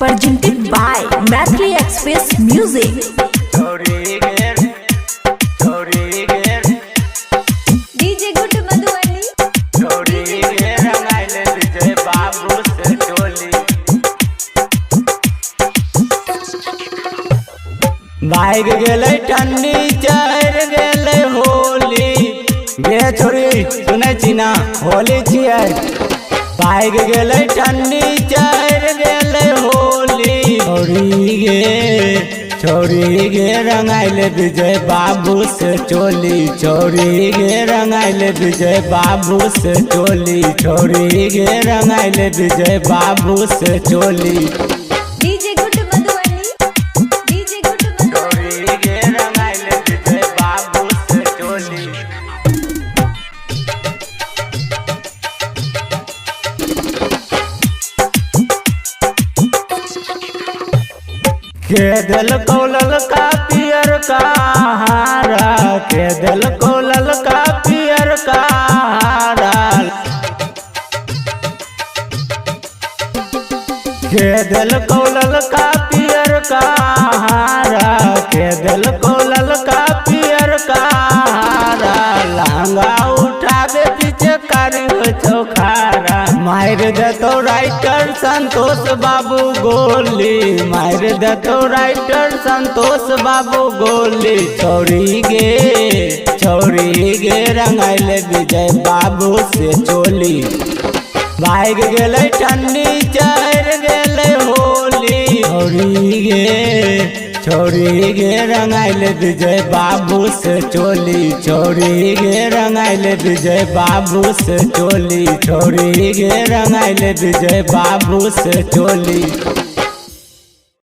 presented by Mathli Express Music. DJ Good Madhubani. भाग गेले ठंडी चढ़ गेले होली गे छोरी सुनै छी ना होली छियै। भाग गेले ठंडी चढ़ गेले होली छोरी गे रंगाइले विजय बाबू से चोली छोरी गे रंगाइले विजय बाबू से चोली छोरी गे रंगाइले विजय बाबू से चोली। DJ Good Madhubani. DJ Good Madhubani. के दिल को ललका पियर का हारा के दिल को ललका पियर का हारा के दिल को ललका पियर का हारा के दिल को ललका पियर का हारा लहंगा उठावे पीछे कारी हो चौखारा मार देतो राइटर संतोष बाबू गोली मार देतो राइटर संतोष बाबू गोली छोरी गे रंगाइले विजय बाबू से चोली। भाग गेले ठंडी चढ़ गेले होली छोरी गे रंगाइले विजय बाबू से चोली छोरी गे रंगाइले विजय बाबू से चोली छोरी गे रंगाइले विजय बाबू से चोली।